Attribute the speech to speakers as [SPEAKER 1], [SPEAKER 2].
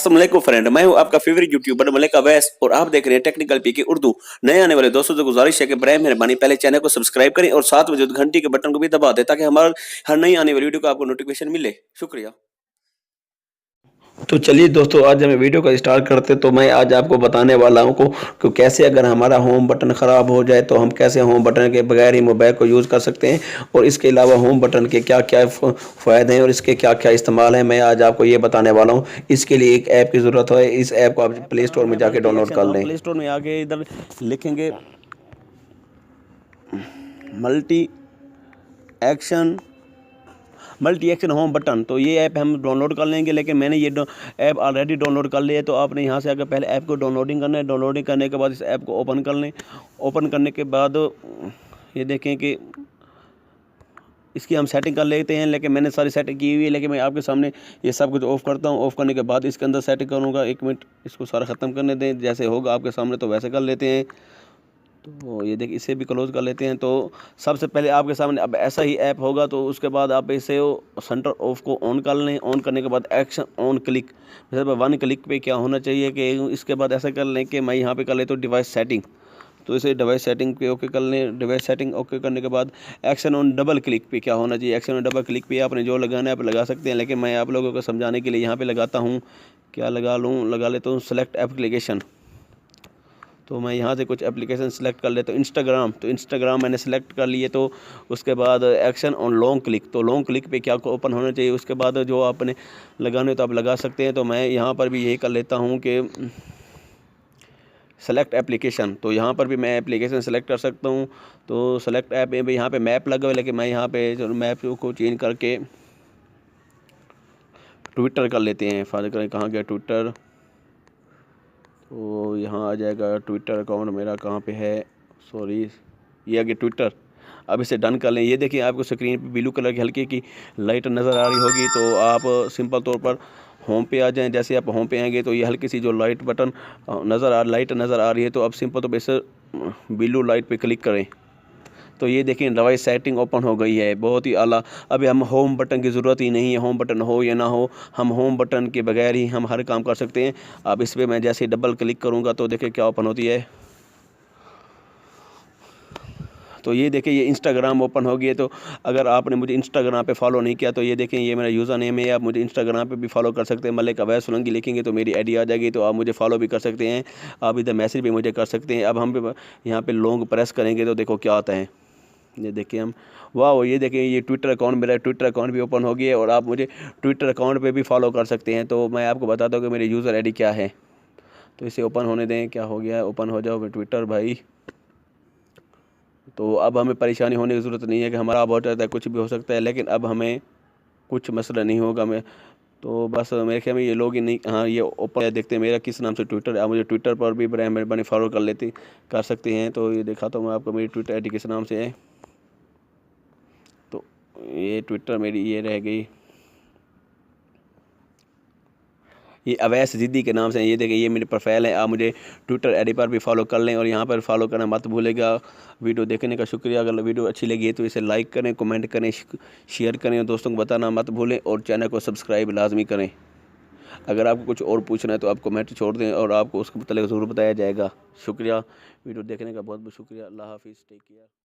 [SPEAKER 1] अस्सलाम वालेकुम फ्रेंड, मैं हूं आपका फेवरेट यूट्यूबर मलिक अवैस और आप देख रहे हैं टेक्निकल पीके उर्दू। नए आने वाले दोस्तों से गुजारिश है कि बराए मेहरबानी पहले चैनल को सब्सक्राइब करें और साथ में जो घंटी के बटन को भी दबा दें ताकि हमारा हर नई आने वाली वीडियो का आपको नोटिफिकेशन मिले। शुक्रिया।
[SPEAKER 2] तो चलिए दोस्तों, आज हमें वीडियो का स्टार्ट करते। तो मैं आज आपको बताने वाला हूँ कि कैसे अगर हमारा होम बटन ख़राब हो जाए तो हम कैसे होम बटन के बगैर ही मोबाइल को यूज़ कर सकते हैं, और इसके अलावा होम बटन के क्या क्या फ़ायदे हैं और इसके क्या क्या इस्तेमाल हैं, मैं आज आपको ये बताने वाला हूँ। इसके लिए एक ऐप की ज़रूरत है। इस ऐप को आप
[SPEAKER 1] ऐप का
[SPEAKER 2] प्ले स्टोर
[SPEAKER 1] नाम
[SPEAKER 2] में
[SPEAKER 1] है
[SPEAKER 2] जाके
[SPEAKER 1] मल्टी
[SPEAKER 2] डाउनलोड
[SPEAKER 1] एक्शन।
[SPEAKER 2] कर
[SPEAKER 1] तो हम
[SPEAKER 2] लें।
[SPEAKER 1] प्ले स्टोर में आके इधर लिखेंगे multi action, multi action home button. तो ये ऐप हम डाउनलोड कर लेंगे, लेकिन मैंने ये ऐप ऑलरेडी डाउनलोड कर लिया है। तो आपने यहाँ से आकर पहले ऐप को डाउनलोडिंग करना है। डाउनलोडिंग करने के बाद इस ऐप को ओपन कर लें। ओपन करने के बाद ये देखें कि इसकी हम सेटिंग कर लेते हैं, लेकिन मैंने सारी सेटिंग की हुई है। लेकिन मैं आपके सामने ये सब कुछ ऑफ़ करता हूँ। ऑफ़ करने के बाद इसके अंदर सेटिंग करूँगा। 1 मिनट इसको सारा ख़त्म करने दें। जैसे होगा आपके सामने तो वैसे कर लेते हैं। तो ये देखिए, इसे भी क्लोज़ कर लेते हैं। तो सबसे पहले आपके सामने अब ऐसा ही ऐप होगा। तो उसके बाद आप इसे सेंटर ऑफ को ऑन कर लें। ऑन करने के बाद एक्शन ऑन क्लिक, जैसे 1 क्लिक पे क्या होना चाहिए कि इसके बाद ऐसा कर लें कि मैं यहाँ पे कर लेता हूँ डिवाइस सेटिंग। तो इसे डिवाइस सेटिंग पे ओके कर लें। डिवाइस सेटिंग ओके करने के बाद एक्शन ऑन डबल क्लिक पे क्या होना चाहिए। एक्शन ऑन डबल क्लिक पे आपने जो लगाना है आप लगा सकते हैं, लेकिन मैं आप लोगों को समझाने के लिए यहाँ पे लगाता हूँ। क्या लगा लेता हूँ सेलेक्ट एप्लीकेशन। तो मैं यहाँ से कुछ एप्लीकेशन सेलेक्ट कर लेता हूँ। इंस्टाग्राम, तो इंस्टाग्राम मैंने सेलेक्ट कर लिए। तो उसके बाद एक्शन ऑन लॉन्ग क्लिक, तो लॉन्ग क्लिक पे क्या ओपन होना चाहिए। उसके बाद जो आपने लगाने तो आप लगा सकते हैं। तो मैं यहाँ पर भी यही कर लेता हूँ कि सेलेक्ट एप्लीकेशन। तो यहाँ पर भी मैं एप्लीकेशन सेलेक्ट कर सकता हूँ। तो सेलेक्ट ऐप में भी यहाँ पे मैप लगा हुआ है, लेकिन मैं यहाँ पे चलो मैप को चेंज करके ट्विटर कर लेते हैं। फादर करें कहाँ गया ट्विटर, तो यहाँ आ जाएगा ट्विटर अकाउंट मेरा कहाँ पे है, सॉरी ये आ गया ट्विटर। अब इसे डन कर लें। ये देखिए आपको स्क्रीन पे ब्लू कलर की हल्की की लाइट नज़र आ रही होगी। तो आप सिंपल तौर पर होम पे आ जाएं। जैसे आप होम पे आएंगे तो ये हल्की सी जो लाइट बटन लाइट नज़र आ रही है, तो आप सिंपल तौर पर इस ब्लू लाइट पे क्लिक करें। तो ये देखें डिवाइस सेटिंग ओपन हो गई है, बहुत ही आला। अभी हम होम बटन की ज़रूरत ही नहीं है। होम बटन हो या ना हो, हम होम बटन के बगैर ही हम हर काम कर सकते हैं। अब इस पर मैं जैसे डबल क्लिक करूँगा तो देखिए क्या ओपन होती है। तो ये देखिए ये इंस्टाग्राम ओपन हो गया। तो अगर आपने मुझे इंस्टाग्राम पे फॉलो नहीं किया तो ये देखें ये मेरा यूज़र नेम है। आप मुझे इंस्टाग्राम पे भी फॉलो कर सकते हैं। मलिक अवैस सोलंकी लिखेंगे तो मेरी आईडी आ जाएगी, तो आप मुझे फॉलो भी कर सकते हैं। आप इधर मैसेज भी मुझे कर सकते हैं। अब हम यहाँ पे लॉन्ग प्रेस करेंगे तो देखो क्या आता है। ये देखिए हम, वाह, ये देखिए ये ट्विटर अकाउंट, मेरा ट्विटर अकाउंट भी ओपन हो गया है और आप मुझे ट्विटर अकाउंट पे भी फॉलो कर सकते हैं। तो मैं आपको बताता हूँ कि मेरी यूज़र आईडी क्या है। तो इसे ओपन होने दें। क्या हो गया, ओपन हो जाओ ट्विटर भाई। तो अब हमें परेशानी होने की ज़रूरत नहीं है कि हमारा बहुत ज़्यादा कुछ भी हो सकता है, लेकिन अब हमें कुछ मसला नहीं होगा। मैं तो बस मेरे ख्याल में ये लोग ही नहीं, हाँ ये ओपन देखते हैं मेरा किस नाम से ट्विटर। आप मुझे ट्विटर पर भी बराए मेहरबानी फॉलो कर सकते हैं। तो ये दिखाता हूँ मैं आपको मेरी ट्विटर आईडी किस नाम से है। तो ये ट्विटर मेरी ये रह गई, ये अवैस ज़िद्दी के नाम से। ये देखिए ये मेरी प्रोफाइल है। आप मुझे ट्विटर आईडी पर भी फॉलो कर लें और यहाँ पर फॉलो करना मत भूलेगा। वीडियो देखने का शुक्रिया। अगर वीडियो अच्छी लगी तो इसे लाइक करें, कमेंट करें, शेयर करें और दोस्तों को बताना मत भूलें, और चैनल को सब्सक्राइब लाजमी करें। अगर आपको कुछ और पूछना है तो आप कमेंट छोड़ दें और आपको उसके मतलब ज़रूर बताया जाएगा। शुक्रिया, वीडियो देखने का बहुत बहुत शुक्रिया। अल्लाह हाफिज़, टेक केयर।